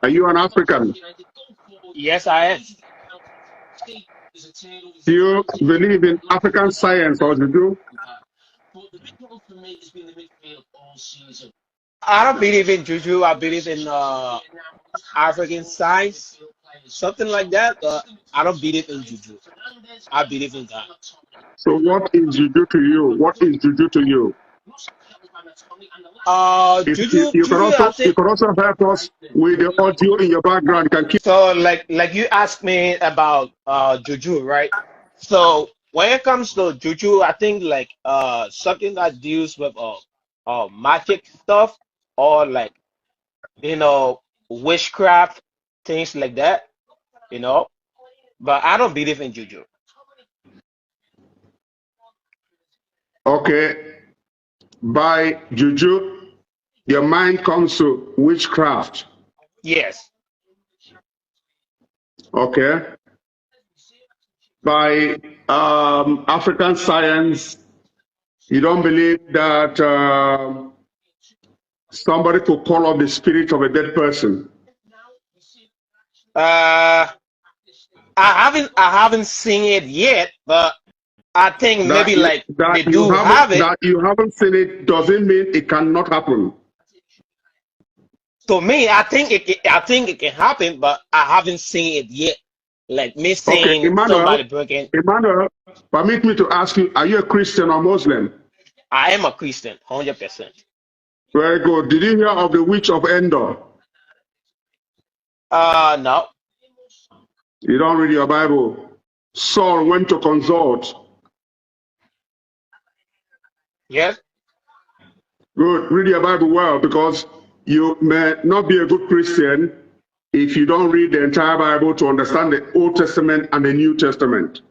Are you an African? Yes, I am. Do you believe in African science or juju? I don't believe in juju. I believe in African science, something like that. But I don't believe in juju. I believe in God. So what is juju to you? What is juju to you? If Juju. I you think can also help us with the audio in your background. You can keep. so. Like you asked me about juju, right? So when it comes to juju, I think like something that deals with magic stuff or like you know witchcraft things like that. You know, but I don't believe in juju. Okay, by juju, your mind comes to witchcraft. Yes. Okay, by African science, you don't believe that somebody could call up the spirit of a dead person. Uh, I haven't seen it yet, but I think maybe like they do have it. That you haven't seen it doesn't mean it cannot happen. To me, I think it can happen, but I haven't seen it yet. Like me Okay, seeing somebody breaking. Emmanuel, permit me to ask you, are you a Christian or Muslim? I am a Christian, 100%. Very good. Did you hear of the witch of Endor? No. You don't read your Bible. Saul went to consult. Yes. Good. Read your Bible well, because you may not be a good Christian if you don't read the entire Bible to understand the Old Testament and the New Testament.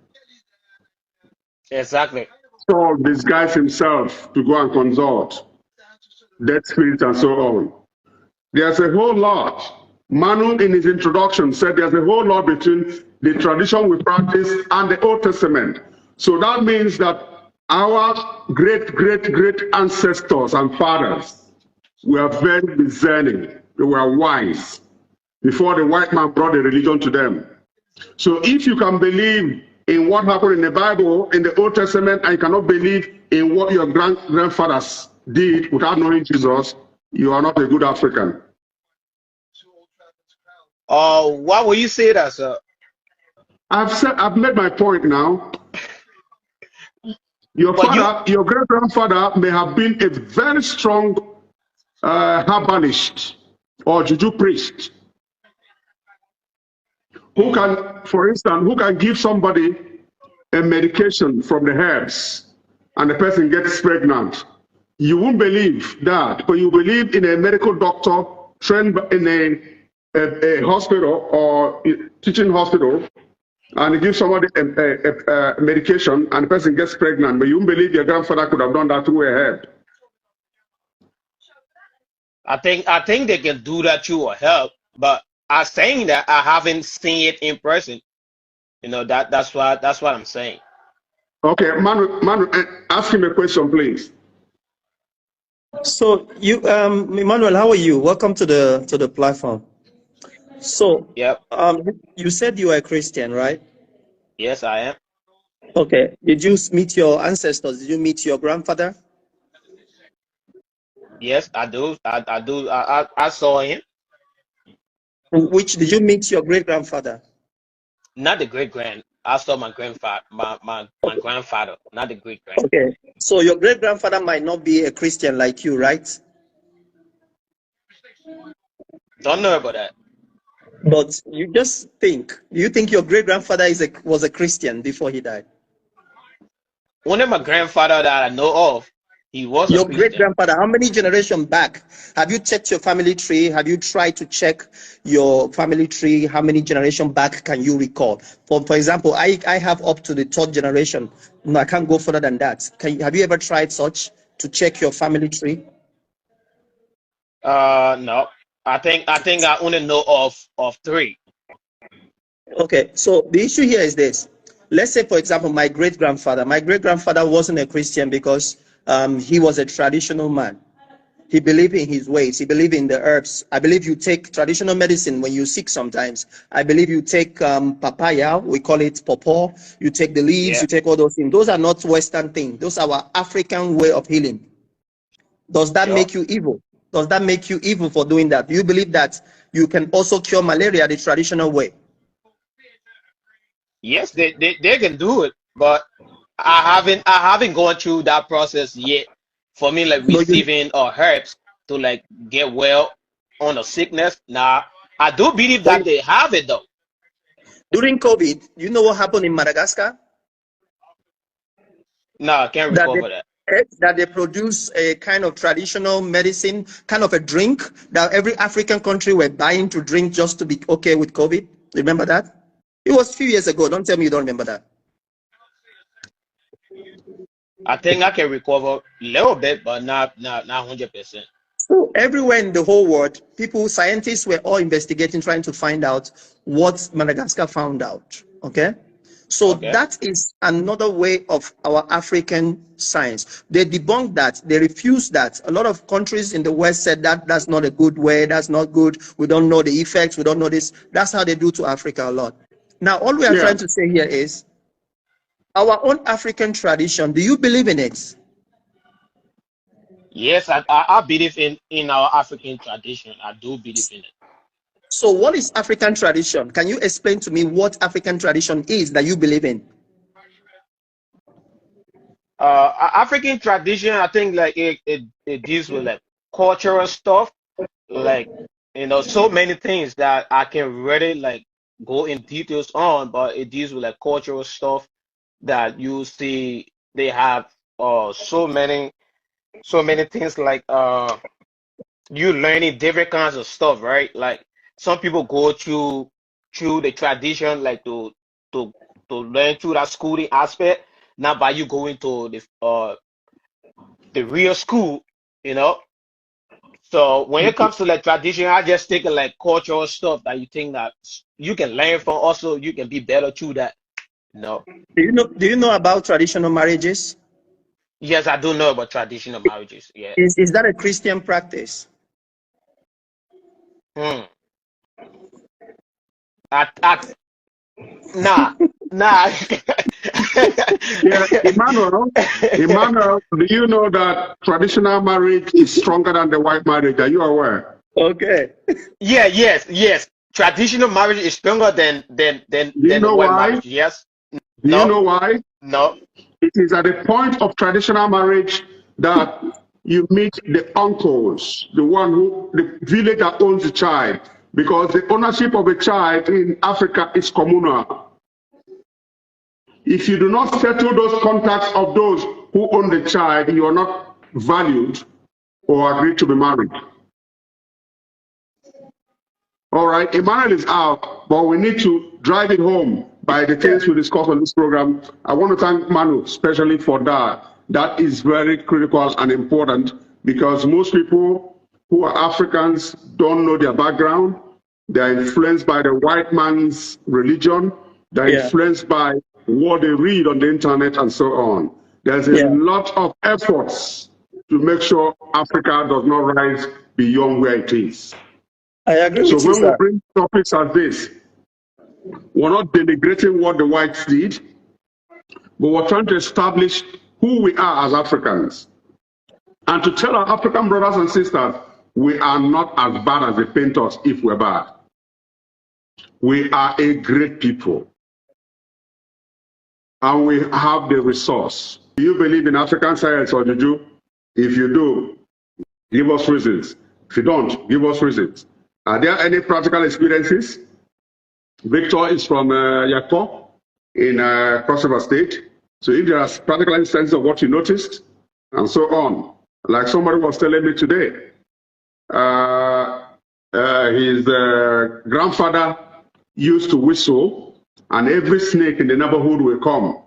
Exactly. Saul disguised himself to go and consult dead spirits and so on. There's a whole lot. Manu, in his introduction, said there's a whole lot between the tradition we practice and the Old Testament. So that means that our great ancestors and fathers were very discerning. They were wise before the white man brought the religion to them. So if you can believe in what happened in the Bible, in the Old Testament, and you cannot believe in what your grandfathers did without knowing Jesus, you are not a good African. Why will you say that, sir? I've made my point now. Your But you, father, your great grandfather may have been a very strong herbalist or juju priest who can, for instance, who can give somebody a medication from the herbs and the person gets pregnant. You won't believe that, but you believe in a medical doctor trained in a hospital or teaching hospital, and he gives somebody a medication and the person gets pregnant, but you won't believe your grandfather could have done that through a herb. I think they can do that through a help, but I'm saying that I haven't seen it in person. You know that's what I'm saying. Okay, Manu, ask him a question, please. So you, Emmanuel, how are you? Welcome to the platform. So, Yep. you said you are a Christian, right? Yes, I am. Okay. Did you meet your ancestors? Did you meet your grandfather? Yes, I do. I do. I saw him. Which did you meet your great grandfather? Not the great grand. I saw my grandfather, my grandfather, not the great grand. Okay. So your great grandfather might not be a Christian like you, right? Don't know about that. But you just think. Do you think your great grandfather was a Christian before he died? One of my grandfather that I know of, he was a Your great Christian. grandfather, how many generations back? Have you checked your family tree? Have you tried to check your family tree? How many generations back can you recall? For example, I have up to the third generation. No, I can't go further than that. Have you ever tried such to check your family tree? No. I think I only know of three. Okay, so the issue here is this. Let's say, for example, my great grandfather. My great grandfather wasn't a Christian because he was a traditional man. He believed in his ways. He believed in the herbs. I believe you take traditional medicine when you're sick sometimes. I believe you take papaya, we call it pawpaw. You take the leaves, Yeah. you take all those things. Those are not Western things. Those are our African way of healing. Does that Sure. make you evil? Does that make you evil for doing that? Do you believe that you can also cure malaria the traditional way? Yes, they can do it, but I haven't gone through that process yet. For me, like No, you, receiving herbs to like get well on a sickness. Now, I do believe when, that they have it though. during COVID, you know what happened in Madagascar? No, I can't That they recover that. that they produce a kind of traditional medicine, kind of a drink that every African country were buying to drink just to be okay with COVID. Remember that? It was a few years ago. Don't tell me you don't remember that. I think I can recover a little bit, but not 100%. So everywhere in the whole world, people, scientists were all investigating, trying to find out what Madagascar found out. Okay. So Okay. that is another way of our African science. They debunked that. They refused that. A lot of countries in the West said that that's not a good way. That's not good. We don't know the effects. We don't know this. That's how they do to Africa a lot. Now, all we are Yeah. trying to say here is our own African tradition. Do you believe in it? Yes, I believe in our African tradition. I do believe in it. So what is African tradition? Can you explain to me what African tradition is that you believe in? African tradition, I think like it deals with like cultural stuff, like so many things that I can really like go in details on, but it deals with like cultural stuff that you see they have so many things like you learning different kinds of stuff, right? Like some people go through the tradition like to to learn through that schooling aspect, not by you going to the real school, you know. So when it comes to like tradition, I just think of like cultural stuff that you think that you can learn from. Also, you can be better through that. No. Do you know about traditional marriages? Yes, I do know about traditional marriages. Yeah. Is that a Christian practice? Hmm. I nah nah. Yeah, Emmanuel, do you know that traditional marriage is stronger than the white marriage? Are you aware? Okay. Yeah, yes. Traditional marriage is stronger than than than Do you than the know white why? marriage. Yes. Do you No. know why? No. It is at the point of traditional marriage that you meet the uncles, the village that owns the child, because the ownership of a child in Africa is communal. If you do not settle those contacts of those who own the child, you are not valued or agreed to be married. All right, Emmanuel is out, but we need to drive it home by the Yeah. things we discussed on this program. I want to thank Manu especially for that. That is very critical and important because most people who are Africans don't know their background. They're influenced by the white man's religion. They're Yeah. influenced by what they read on the internet and so on. There's a Yeah. lot of efforts to make sure Africa does not rise beyond where it is. I agree So with you, when we sir. bring topics as this, we're not denigrating what the whites did, but we're trying to establish who we are as Africans. And to tell our African brothers and sisters, we are not as bad as they paint us if we're bad. We are a great people. And we have the resource. Do you believe in African science or juju? If you do, give us reasons. If you don't, give us reasons. Are there any practical experiences? Victor is from Yako in Cross River State. So if there are practical instances of what you noticed and so on, like somebody was telling me today, his grandfather used to whistle and every snake in the neighborhood will come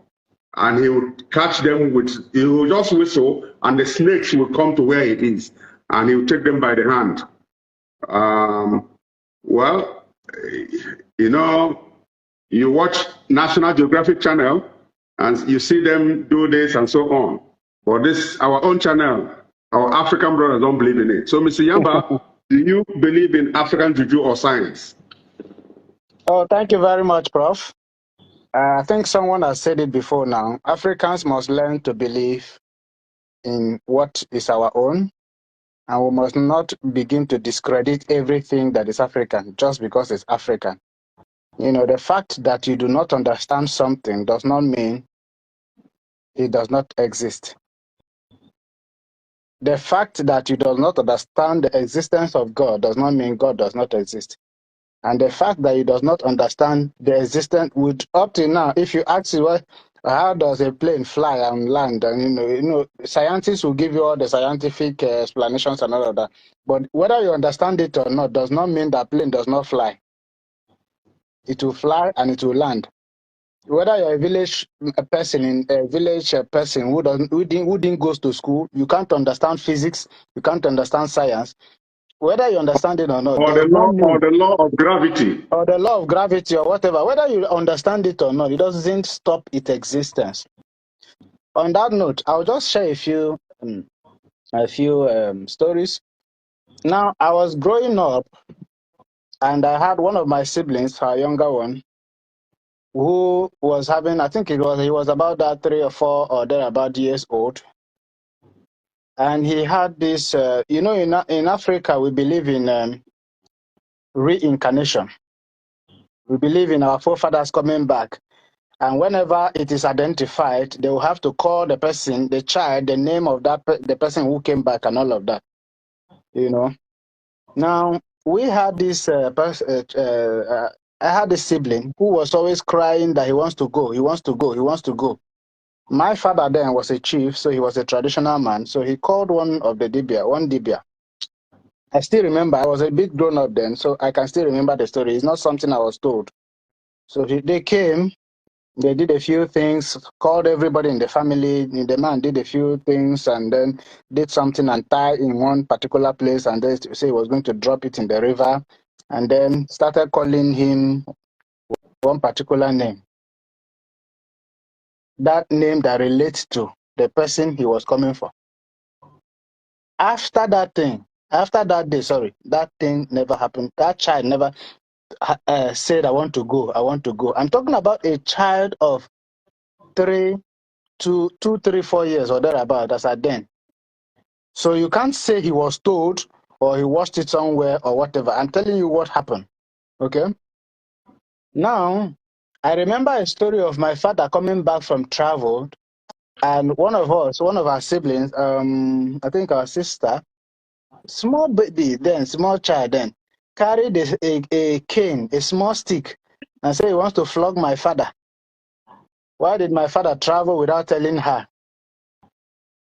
and he would catch them he will just whistle and the snakes will come to where it is and he will take them by the hand. Well, you watch National Geographic Channel and you see them do this and so on. For this, our own channel, Our African brothers don't believe in it. So, Mr. Yamba, do you believe in African juju or science? Oh, thank you very much, Prof. I think someone has said it before now. Africans must learn to believe in what is our own, and we must not begin to discredit everything that is African just because it's African. You know, the fact that you do not understand something does not mean it does not exist. The fact that you do not understand the existence of God does not mean God does not exist. And the fact that you does not understand the existence would up to now, if you ask you how does a plane fly and land, and you know, scientists will give you all the scientific explanations and all of that. But whether you understand it or not does not mean that plane does not fly. It will fly and it will land. Whether you're a village person in a village person who didn't go to school, you can't understand physics, you can't understand science. Whether you understand it or not, Or the law of gravity. Or the law of gravity or whatever, whether you understand it or not, it doesn't stop its existence. On that note, I'll just share a few stories. Now, I was growing up, and I had one of my siblings, her younger one, who was having, I think he was about that 3 or 4 or thereabout years old. And he had this, you know, in Africa, we believe in reincarnation. We believe in our forefathers coming back. And whenever it is identified, they will have to call the person, the child, the name of the person who came back and all of that, you know. Now, we had this, I had a sibling who was always crying that he wants to go, he wants to go, he wants to go. My father then was a chief, so he was a traditional man. So he called one Dibia. I still remember, I was a bit grown up then, so I can still remember the story. It's not something I was told. So they came, they did a few things, called everybody in the family. The man did a few things and then did something and tied in one particular place and then say he was going to drop it in the river and then started calling him one particular name. That name that relates to the person he was coming for. After that day, that thing never happened. That child never said, I want to go, I want to go. I'm talking about a child of 3, 2, 3, 4 years or thereabout as at then. So you can't say he was told or he watched it somewhere or whatever. I'm telling you what happened. Okay? Now, I remember a story of my father coming back from travel, and one of our siblings, I think our sister, small baby then, small child then, carried a cane, a small stick, and said he wants to flog my father. Why did my father travel without telling her?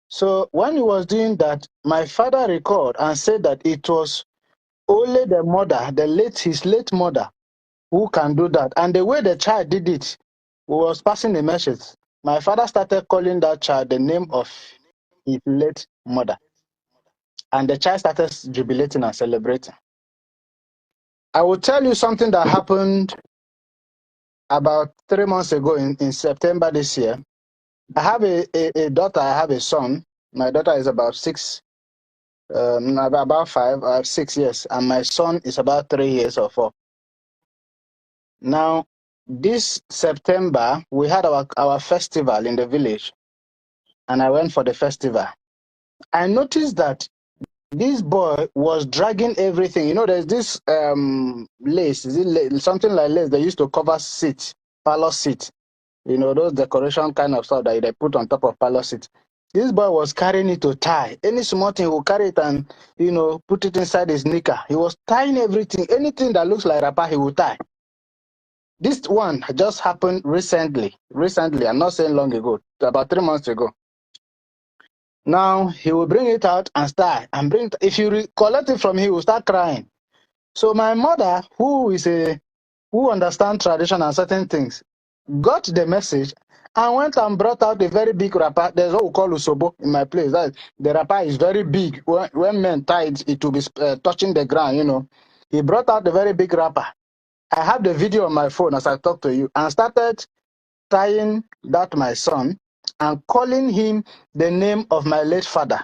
So when he was doing that, my father recalled and said that it was only the mother, his late mother, who can do that. And the way the child did it was passing a message. My father started calling that child the name of his late mother. And the child started jubilating and celebrating. I will tell you something that happened about 3 months ago in September this year. I have a daughter, I have a son. My daughter is about 6, about 5 or 6 years, and my son is about 3 years or 4. Now, this September, we had our festival in the village, and I went for the festival. I noticed that this boy was dragging everything. You know, there's this lace, something like lace they used to cover seat, parlor seat. You know, those decoration kind of stuff that they put on top of parlor seat. This boy was carrying it to tie. Any small thing, he would carry it and, you know, put it inside his knicker. He was tying everything. Anything that looks like wrapper, he would tie. This one just happened recently. I'm not saying long ago, about 3 months ago. Now he will bring it out and start and bring it. If you collect it from him, he will start crying. So my mother, who understands tradition and certain things, got the message and went and brought out a very big wrapper. There's what we call usobo in my place. The wrapper is very big. When men tie it, it will be touching the ground, you know. He brought out the very big wrapper. I have the video on my phone as I talk to you and started tying that my son and calling him the name of my late father.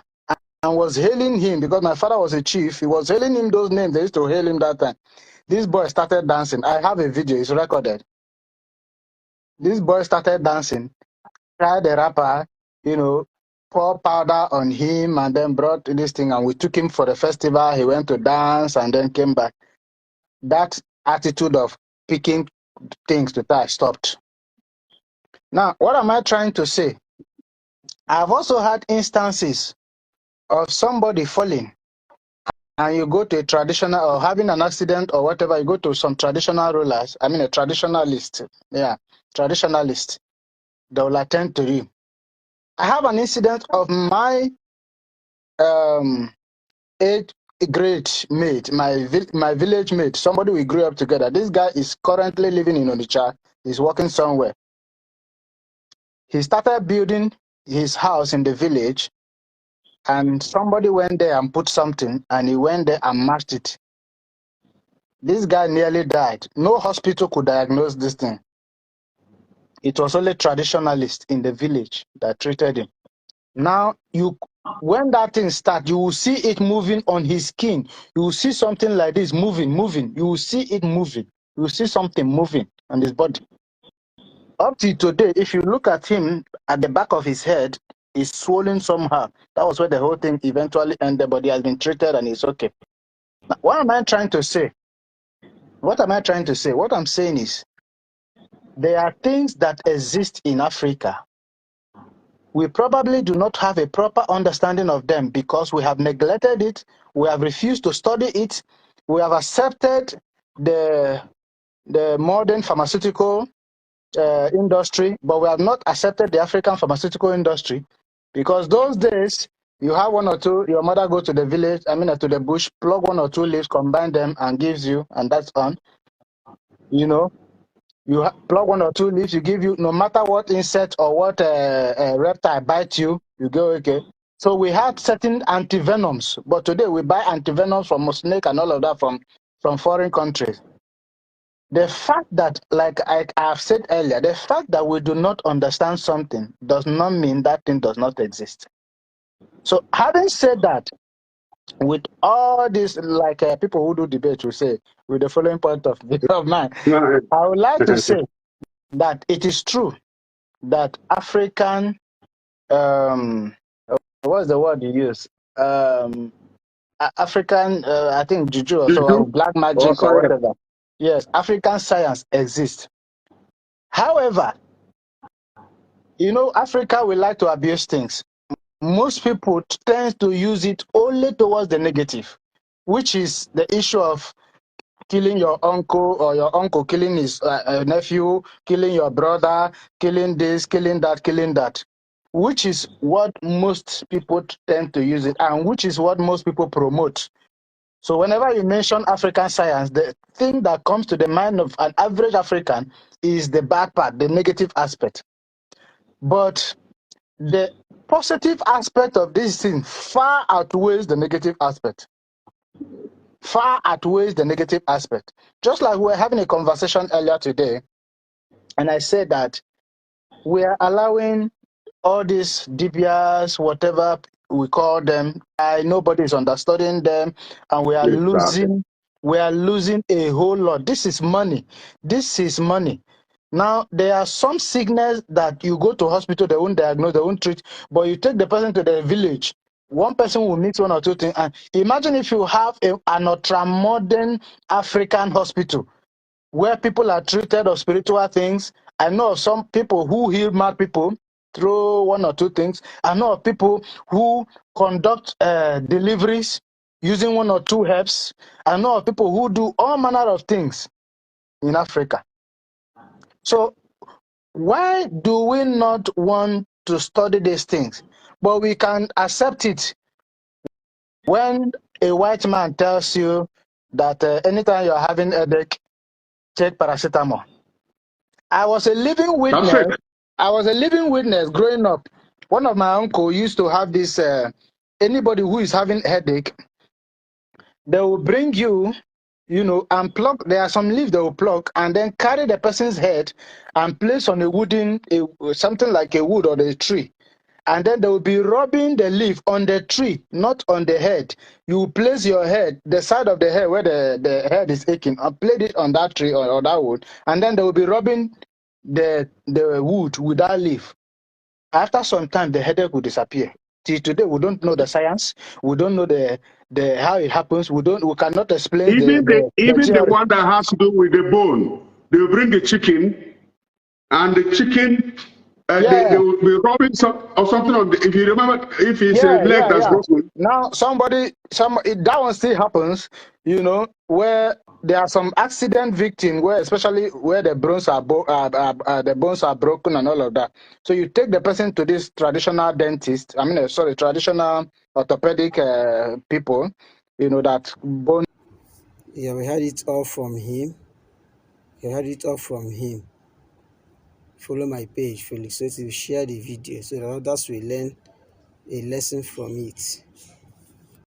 and was hailing him because my father was a chief. He was hailing him those names. They used to hail him that time. This boy started dancing. I have a video. It's recorded. This boy started dancing. Tried the rapper, pour powder on him and then brought this thing and we took him for the festival. He went to dance and then came back. That attitude of picking things to tie stopped. Now, what am I trying to say? I've also had instances of somebody falling and you go to a traditional or having an accident or whatever, you go to some traditional rulers, a traditionalist. Yeah, traditionalist. They will attend to you. I have an incident of my 8th grade mate, my village mate, somebody we grew up together. This guy is currently living in Onitsha. He's working somewhere. He started building his house in the village, and somebody went there and put something, and he went there and mashed it. This guy nearly died. No hospital could diagnose this thing. It was only traditionalists in the village that treated him. Now, when that thing starts, you will see it moving on his skin. You will see something like this moving. You will see it moving. You will see something moving on his body. Up to today, if you look at him at the back of his head, it's swollen somehow. That was where the whole thing eventually ended, but he has been treated and it's okay. Now, what am I trying to say? What I'm saying is, there are things that exist in Africa. We probably do not have a proper understanding of them because we have neglected it, we have refused to study it, we have accepted the modern pharmaceutical industry, but we have not accepted the African pharmaceutical industry because those days you have one or two, your mother go to the village, to the bush, plug one or two leaves, combine them and gives you, and that's on. You plug one or two leaves, you give you, no matter what insect or what reptile bite you, you go okay. So we had certain antivenoms, but today we buy antivenoms from a snake and all of that from foreign countries. The fact that, like I've said earlier, the fact that we do not understand something does not mean that thing does not exist. So having said that, with all this, like people who do debate will say, with the following point of view of mine, I would like to say that it is true that African, what's the word you use? African, I think juju or so, or black magic or whatever. Yes, African science exists. However, Africa will like to abuse things. Most people tend to use it only towards the negative, which is the issue of killing your uncle or your uncle killing his nephew, killing your brother, killing this, killing that, which is what most people tend to use it and which is what most people promote. So whenever you mention African science, the thing that comes to the mind of an average African is the bad part, the negative aspect. But the positive aspect of this thing far outweighs the negative aspect. Far outweighs the negative aspect. Just like we were having a conversation earlier today, and I said that we are allowing all these DBRs, whatever we call them, nobody is understanding them, and we are losing a whole lot. This is money. Now, there are some sickness that you go to hospital, they won't diagnose, they won't treat, but you take the person to the village, one person will mix one or two things. And imagine if you have an ultra-modern African hospital where people are treated of spiritual things. I know of some people who heal mad people through one or two things. I know of people who conduct deliveries using one or two herbs. I know of people who do all manner of things in Africa. So why do we not want to study these things? But we can accept it when a white man tells you that anytime you're having a headache, take paracetamol. I was a living witness growing up. One of my uncle used to have this, anybody who is having headache, they will bring you, and pluck, there are some leaves they will pluck and then carry the person's head and place on a wooden, something like a wood or a tree. and then they will be rubbing the leaf on the tree, not on the head. You place your head, the side of the head where the head is aching, and place it on that tree or that wood, and then they will be rubbing the wood with that leaf. After some time, the headache will disappear. Till today, we don't know the science. We don't know the how it happens. We cannot explain Even the theory. one that has to do with the bone, they will bring the chicken, and the chicken, they will be rubbing or something on the, if you remember, if it's a leg that's broken. Now that one still happens, where there are some accident victims, where especially where the bones are the bones are broken and all of that. So you take the person to this traditional dentist. Traditional orthopedic people, that bone. Yeah, we had it all from him. Follow my page, Felix. So to share the video so that others will learn a lesson from it.